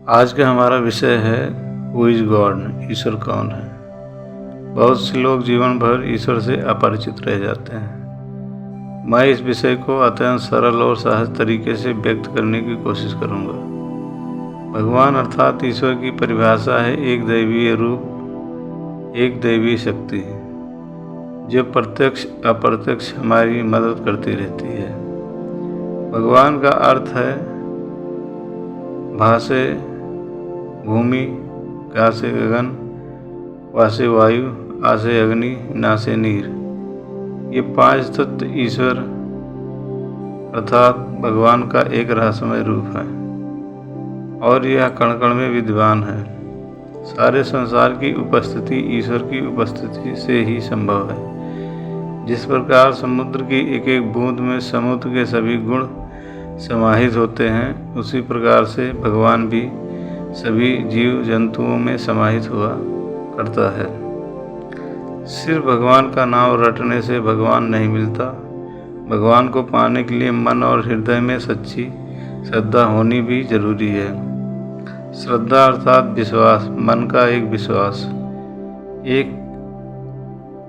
आज का हमारा विषय है हु इज़ गॉड, ईश्वर कौन है। बहुत से लोग जीवन भर ईश्वर से अपरिचित रह जाते हैं। मैं इस विषय को अत्यंत सरल और सहज तरीके से व्यक्त करने की कोशिश करूंगा। भगवान अर्थात ईश्वर की परिभाषा है एक दैवीय रूप, एक दैवीय शक्ति जो प्रत्यक्ष अप्रत्यक्ष हमारी मदद करती रहती है। भगवान का अर्थ है भा से भूमि, का से गगन, वा से वायु, आ से अग्नि, ना से नीर। ये 5 तत्व ईश्वर अर्थात भगवान का एक रहस्यमय रूप है और यह कण कण में विद्यमान है। सारे संसार की उपस्थिति ईश्वर की उपस्थिति से ही संभव है। जिस प्रकार समुद्र की एक एक बूंद में समुद्र के सभी गुण समाहित होते हैं, उसी प्रकार से भगवान भी सभी जीव जंतुओं में समाहित हुआ करता है। सिर्फ भगवान का नाम रटने से भगवान नहीं मिलता। भगवान को पाने के लिए मन और हृदय में सच्ची श्रद्धा होनी भी जरूरी है। श्रद्धा अर्थात विश्वास, मन का एक विश्वास, एक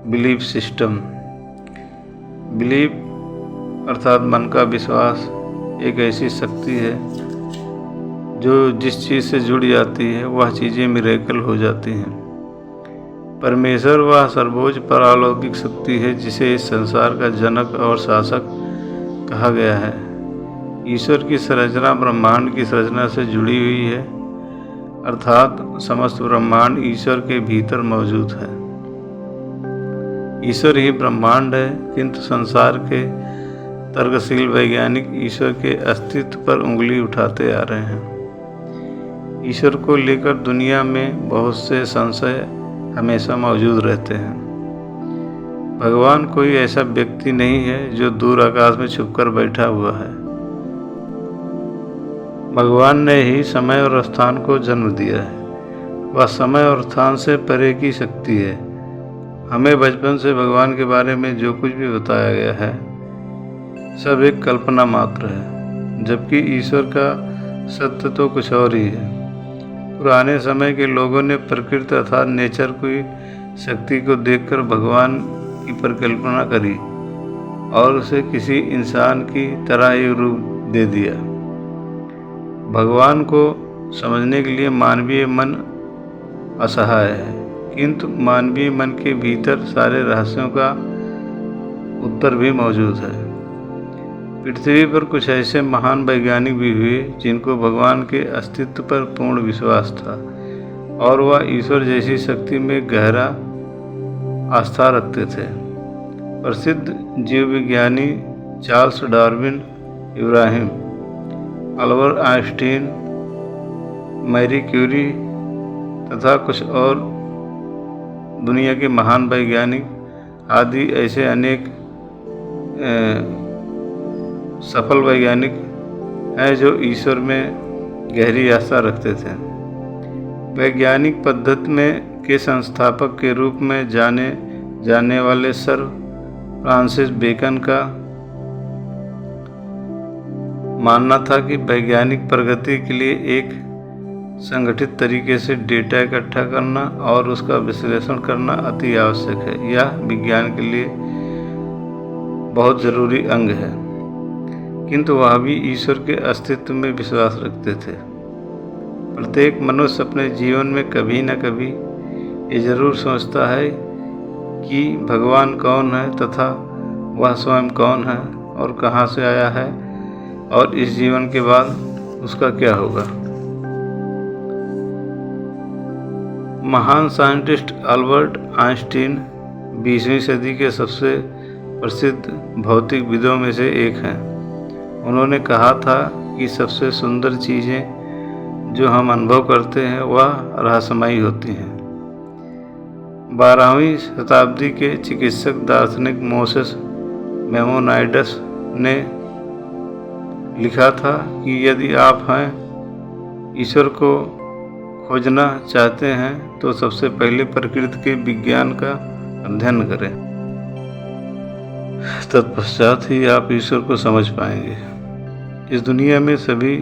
बिलीफ सिस्टम। बिलीफ अर्थात मन का विश्वास एक ऐसी शक्ति है जो जिस चीज़ से जुड़ जाती है वह चीज़ें मिरेकल हो जाती हैं। परमेश्वर वह सर्वोच्च पारलौकिक शक्ति है जिसे इस संसार का जनक और शासक कहा गया है। ईश्वर की संरचना ब्रह्मांड की संरचना से जुड़ी हुई है, अर्थात समस्त ब्रह्मांड ईश्वर के भीतर मौजूद है। ईश्वर ही ब्रह्मांड है, किंतु संसार के तर्कशील वैज्ञानिक ईश्वर के अस्तित्व पर उंगली उठाते आ रहे हैं। ईश्वर को लेकर दुनिया में बहुत से संशय हमेशा मौजूद रहते हैं। भगवान कोई ऐसा व्यक्ति नहीं है जो दूर आकाश में छुपकर बैठा हुआ है। भगवान ने ही समय और स्थान को जन्म दिया है। वह समय और स्थान से परे की शक्ति है। हमें बचपन से भगवान के बारे में जो कुछ भी बताया गया है सब एक कल्पना मात्र है, जबकि ईश्वर का सत्य तो कुछ और ही है। पुराने समय के लोगों ने प्रकृति अर्थात नेचर की शक्ति को देखकर भगवान की परिकल्पना करी और उसे किसी इंसान की तरह एक रूप दे दिया। भगवान को समझने के लिए मानवीय मन असहाय है, किंतु मानवीय मन के भीतर सारे रहस्यों का उत्तर भी मौजूद है। पृथ्वी पर कुछ ऐसे महान वैज्ञानिक भी हुए जिनको भगवान के अस्तित्व पर पूर्ण विश्वास था और वह ईश्वर जैसी शक्ति में गहरा आस्था रखते थे। प्रसिद्ध जीव विज्ञानी Charles Darwin, Ibrahim, Albert Einstein, Marie Curie तथा कुछ और दुनिया के महान वैज्ञानिक आदि ऐसे अनेक सफल वैज्ञानिक हैं जो ईश्वर में गहरी आस्था रखते थे। वैज्ञानिक पद्धति में के संस्थापक के रूप में जाने जाने वाले सर फ्रांसिस बेकन का मानना था कि वैज्ञानिक प्रगति के लिए एक संगठित तरीके से डेटा इकट्ठा करना और उसका विश्लेषण करना अति आवश्यक है। यह विज्ञान के लिए बहुत जरूरी अंग है, किंतु वह भी ईश्वर के अस्तित्व में विश्वास रखते थे। प्रत्येक मनुष्य अपने जीवन में कभी न कभी ये जरूर सोचता है कि भगवान कौन है तथा वह स्वयं कौन है और कहाँ से आया है और इस जीवन के बाद उसका क्या होगा। महान साइंटिस्ट अल्बर्ट आइंस्टीन 20वीं सदी के सबसे प्रसिद्ध भौतिकविदों में से एक हैं। उन्होंने कहा था कि सबसे सुंदर चीज़ें जो हम अनुभव करते हैं वह रहस्यमयी होती हैं। 12वीं शताब्दी के चिकित्सक दार्शनिक मोसेस मेमोनाइडस ने लिखा था कि यदि आप ईश्वर को खोजना चाहते हैं तो सबसे पहले प्रकृति के विज्ञान का अध्ययन करें, तत्पश्चात ही आप ईश्वर को समझ पाएंगे। इस दुनिया में सभी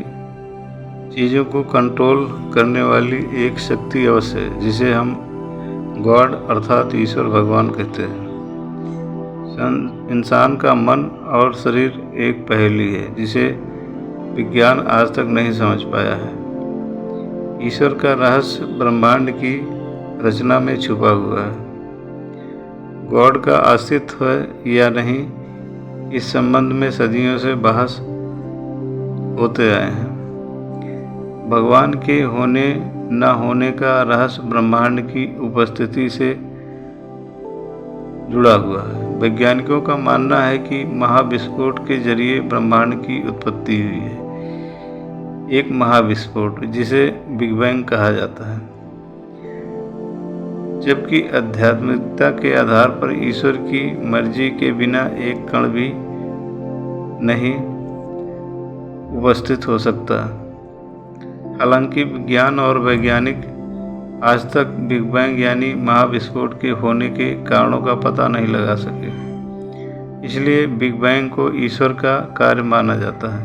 चीज़ों को कंट्रोल करने वाली एक शक्ति अवश्य है, जिसे हम गॉड अर्थात ईश्वर भगवान कहते हैं। इंसान का मन और शरीर एक पहेली है जिसे विज्ञान आज तक नहीं समझ पाया है। ईश्वर का रहस्य ब्रह्मांड की रचना में छुपा हुआ है। गॉड का अस्तित्व है या नहीं, इस संबंध में सदियों से बहस होते आए हैं। भगवान के होने न होने का रहस्य ब्रह्मांड की उपस्थिति से जुड़ा हुआ है। वैज्ञानिकों का मानना है कि महाविस्फोट के जरिए ब्रह्मांड की उत्पत्ति हुई है, एक महाविस्फोट जिसे बिग बैंग कहा जाता है। जबकि आध्यात्मिकता के आधार पर ईश्वर की मर्जी के बिना एक कण भी नहीं उपस्थित हो सकता। हालांकि विज्ञान और वैज्ञानिक आज तक बिग बैंग यानी महाविस्फोट के होने के कारणों का पता नहीं लगा सके। इसलिए बिग बैंग को ईश्वर का कार्य माना जाता है।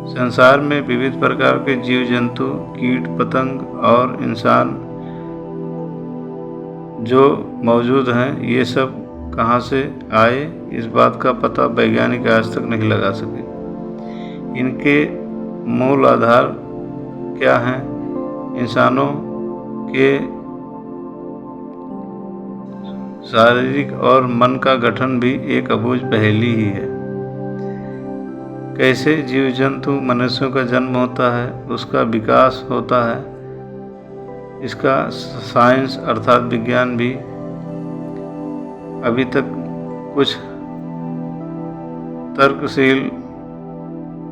संसार में विविध प्रकार के जीव जंतु, कीट पतंग और इंसान जो मौजूद हैं, ये सब कहाँ से आए, इस बात का पता वैज्ञानिक आज तक नहीं लगा सके। इनके मूल आधार क्या हैं? इंसानों के शारीरिक और मन का गठन भी एक अबूझ पहेली ही है। कैसे जीव जंतु मनुष्यों का जन्म होता है, उसका विकास होता है, इसका साइंस अर्थात विज्ञान भी अभी तक कुछ तर्कशील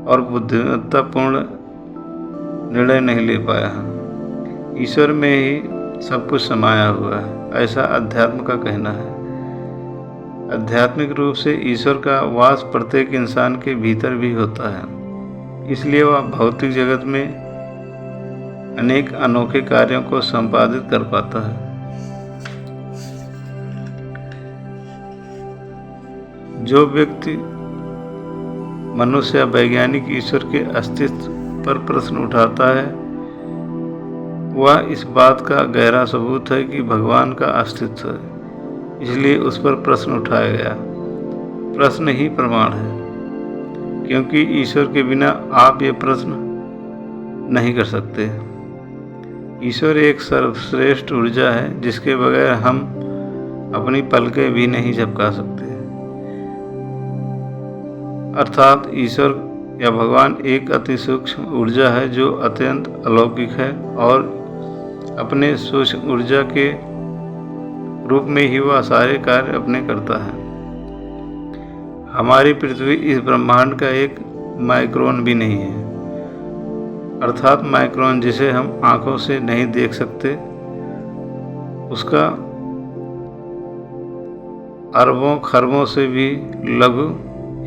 और बुद्धिमत्तापूर्ण निर्णय नहीं ले पाया है। ईश्वर में ही सब कुछ समाया हुआ है, ऐसा अध्यात्म का कहना है। आध्यात्मिक रूप से ईश्वर का वास प्रत्येक इंसान के भीतर भी होता है, इसलिए वह भौतिक जगत में अनेक अनोखे कार्यों को संपादित कर पाता है। जो व्यक्ति मनुष्य या वैज्ञानिक ईश्वर के अस्तित्व पर प्रश्न उठाता है, वह इस बात का गहरा सबूत है कि भगवान का अस्तित्व है, इसलिए उस पर प्रश्न उठाया गया। प्रश्न ही प्रमाण है, क्योंकि ईश्वर के बिना आप ये प्रश्न नहीं कर सकते। ईश्वर एक सर्वश्रेष्ठ ऊर्जा है जिसके बगैर हम अपनी पलकें भी नहीं झपका सकते। अर्थात ईश्वर या भगवान एक अति सूक्ष्म ऊर्जा है जो अत्यंत अलौकिक है और अपने सूक्ष्म ऊर्जा के रूप में ही वह सारे कार्य अपने करता है। हमारी पृथ्वी इस ब्रह्मांड का एक माइक्रोन भी नहीं है। अर्थात माइक्रोन जिसे हम आंखों से नहीं देख सकते, उसका अरबों खरबों से भी लघु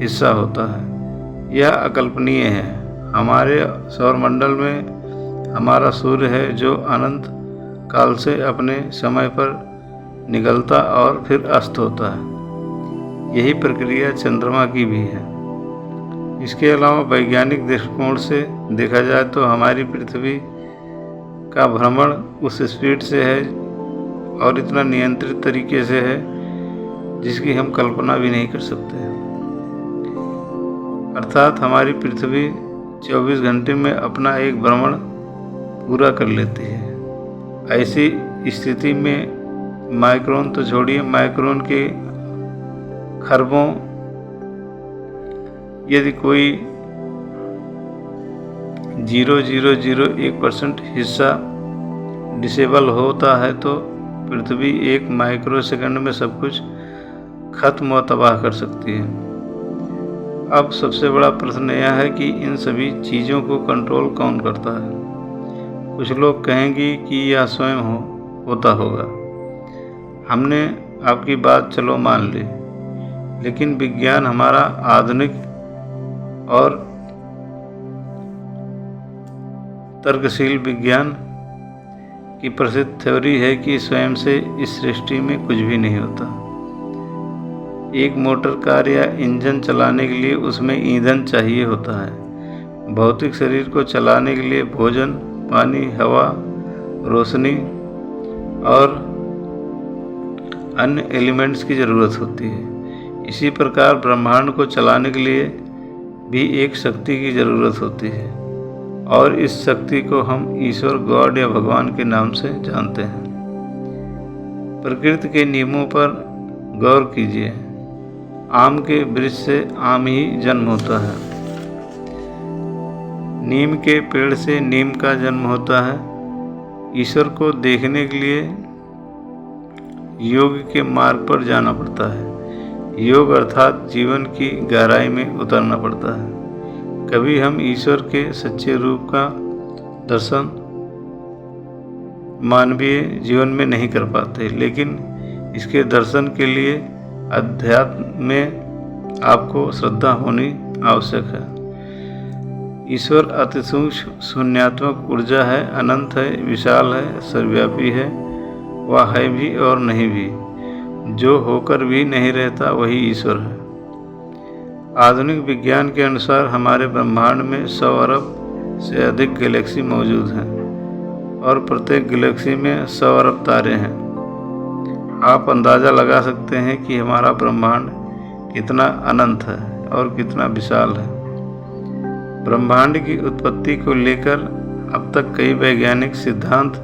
हिस्सा होता है। यह अकल्पनीय है। हमारे सौरमंडल में हमारा सूर्य है जो अनंत काल से अपने समय पर निकलता और फिर अस्त होता है। यही प्रक्रिया चंद्रमा की भी है। इसके अलावा वैज्ञानिक दृष्टिकोण से देखा जाए तो हमारी पृथ्वी का भ्रमण उस स्पीड से है और इतना नियंत्रित तरीके से है जिसकी हम कल्पना भी नहीं कर सकते। अर्थात हमारी पृथ्वी 24 घंटे में अपना एक भ्रमण पूरा कर लेती है। ऐसी स्थिति में माइक्रोन तो छोड़िए, माइक्रोन के खरबों यदि कोई 0.001% हिस्सा डिसेबल होता है तो पृथ्वी एक माइक्रो सेकंड में सब कुछ खत्म व तबाह कर सकती है। अब सबसे बड़ा प्रश्न यह है कि इन सभी चीज़ों को कंट्रोल कौन करता है। कुछ लोग कहेंगे कि यह स्वयं होता होगा। हमने आपकी बात चलो मान ली, लेकिन विज्ञान, हमारा आधुनिक और तर्कशील विज्ञान की प्रसिद्ध थ्योरी है कि स्वयं से इस सृष्टि में कुछ भी नहीं होता। एक मोटर कार या इंजन चलाने के लिए उसमें ईंधन चाहिए होता है। भौतिक शरीर को चलाने के लिए भोजन, पानी, हवा, रोशनी और अन्य एलिमेंट्स की ज़रूरत होती है। इसी प्रकार ब्रह्मांड को चलाने के लिए भी एक शक्ति की ज़रूरत होती है और इस शक्ति को हम ईश्वर, गॉड या भगवान के नाम से जानते हैं। प्रकृति के नियमों पर गौर कीजिए। आम के वृक्ष से आम ही जन्म होता है। नीम के पेड़ से नीम का जन्म होता है। ईश्वर को देखने के लिए योग के मार्ग पर जाना पड़ता है। योग अर्थात जीवन की गहराई में उतरना पड़ता है। कभी हम ईश्वर के सच्चे रूप का दर्शन मानवीय जीवन में नहीं कर पाते, लेकिन इसके दर्शन के लिए अध्यात्म में आपको श्रद्धा होनी आवश्यक है। ईश्वर अति सूक्ष्म शून्यात्मक ऊर्जा है, अनंत है, विशाल है, सर्वव्यापी है। वह है भी और नहीं भी। जो होकर भी नहीं रहता वही ईश्वर है। आधुनिक विज्ञान के अनुसार हमारे ब्रह्मांड में 100 अरब से अधिक गैलेक्सी मौजूद हैं और प्रत्येक गैलेक्सी में 100 अरब तारे हैं। आप अंदाज़ा लगा सकते हैं कि हमारा ब्रह्मांड कितना अनंत है और कितना विशाल है। ब्रह्मांड की उत्पत्ति को लेकर अब तक कई वैज्ञानिक सिद्धांत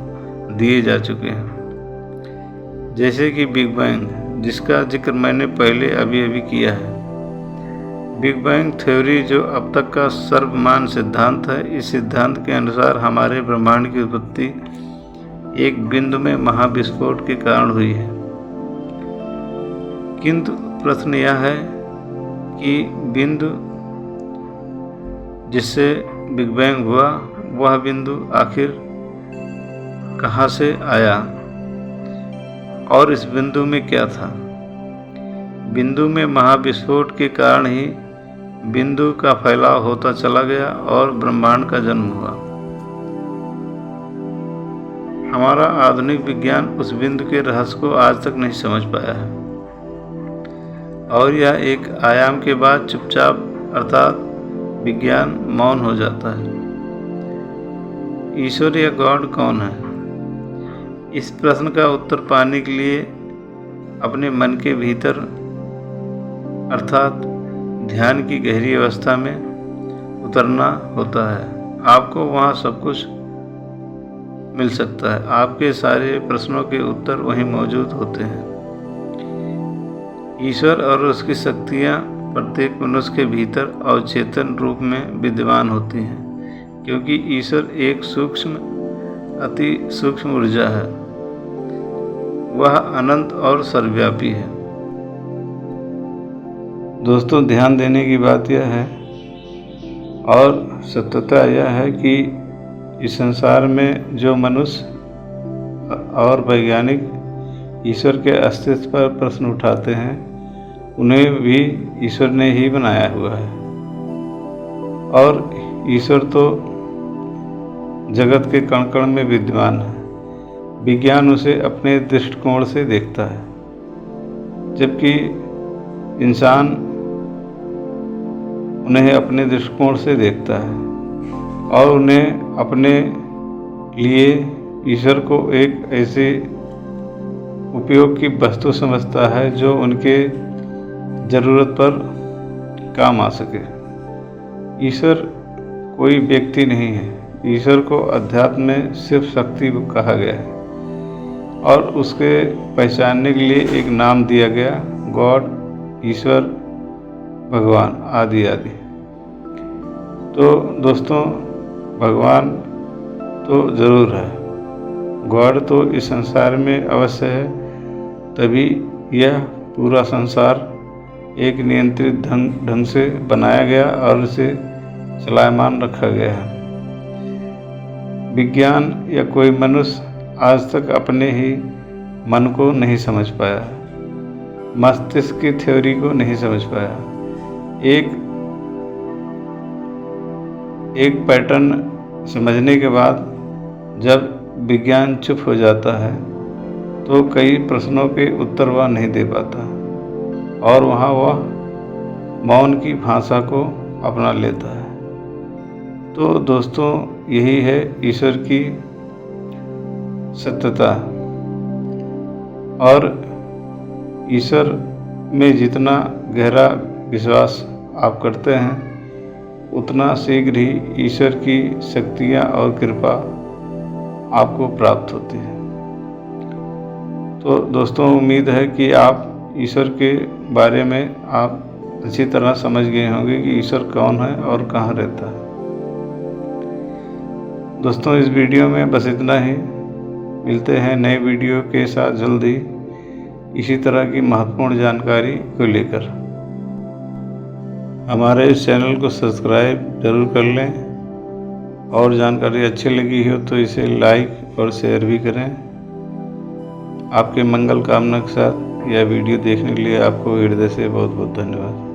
दिए जा चुके हैं, जैसे कि बिग बैंग, जिसका जिक्र मैंने पहले अभी किया है। बिग बैंग थ्योरी जो अब तक का सर्वमान्य सिद्धांत है, इस सिद्धांत के अनुसार हमारे ब्रह्मांड की उत्पत्ति एक बिंदु में महाविस्फोट के कारण हुई है। किंतु प्रश्न यह है कि बिंदु जिससे बिग बैंग हुआ, वह बिंदु आखिर कहाँ से आया और इस बिंदु में क्या था? बिंदु में महाविस्फोट के कारण ही बिंदु का फैलाव होता चला गया और ब्रह्मांड का जन्म हुआ। हमारा आधुनिक विज्ञान उस बिंदु के रहस्य को आज तक नहीं समझ पाया है और यह एक आयाम के बाद चुपचाप अर्थात विज्ञान मौन हो जाता है। ईश्वर या गॉड कौन है? इस प्रश्न का उत्तर पाने के लिए अपने मन के भीतर अर्थात ध्यान की गहरी अवस्था में उतरना होता है। आपको वहाँ सब कुछ मिल सकता है। आपके सारे प्रश्नों के उत्तर वहीं मौजूद होते हैं। ईश्वर और उसकी शक्तियाँ प्रत्येक मनुष्य के भीतर अवचेतन रूप में विद्यमान होती हैं, क्योंकि ईश्वर एक सूक्ष्म, अति सूक्ष्म ऊर्जा है। वह अनंत और सर्वव्यापी है। दोस्तों, ध्यान देने की बात यह है और सत्यता यह है कि इस संसार में जो मनुष्य और वैज्ञानिक ईश्वर के अस्तित्व पर प्रश्न उठाते हैं, उन्हें भी ईश्वर ने ही बनाया हुआ है। और ईश्वर तो जगत के कण कण में विद्यमान है। विज्ञान उसे अपने दृष्टिकोण से देखता है, जबकि इंसान उन्हें अपने दृष्टिकोण से देखता है और उन्हें अपने लिए ईश्वर को एक ऐसे उपयोग की वस्तु समझता है जो उनके ज़रूरत पर काम आ सके। ईश्वर कोई व्यक्ति नहीं है। ईश्वर को अध्यात्म में सिर्फ शक्ति कहा गया है और उसके पहचानने के लिए एक नाम दिया गया, गॉड, ईश्वर, भगवान आदि आदि। तो दोस्तों, भगवान तो ज़रूर है, गॉड तो इस संसार में अवश्य है, तभी यह पूरा संसार एक नियंत्रित ढंग से बनाया गया और इसे चलायमान रखा गया है। विज्ञान या कोई मनुष्य आज तक अपने ही मन को नहीं समझ पाया, मस्तिष्क की थ्योरी को नहीं समझ पाया। एक पैटर्न समझने के बाद जब विज्ञान चुप हो जाता है तो कई प्रश्नों के उत्तर वह नहीं दे पाता और वहाँ वह मौन की भाषा को अपना लेता है। तो दोस्तों यही है ईश्वर की सत्यता। और ईश्वर में जितना गहरा विश्वास आप करते हैं उतना शीघ्र ही ईश्वर की शक्तियाँ और कृपा आपको प्राप्त होती है। तो दोस्तों उम्मीद है कि आप ईश्वर के बारे में आप अच्छी तरह समझ गए होंगे कि ईश्वर कौन है और कहाँ रहता है। दोस्तों इस वीडियो में बस इतना ही। मिलते हैं नए वीडियो के साथ जल्दी इसी तरह की महत्वपूर्ण जानकारी को लेकर। हमारे इस चैनल को सब्सक्राइब जरूर कर लें और जानकारी अच्छी लगी हो तो इसे लाइक और शेयर भी करें। आपके मंगल कामना के साथ यह वीडियो देखने के लिए आपको हृदय से बहुत बहुत धन्यवाद।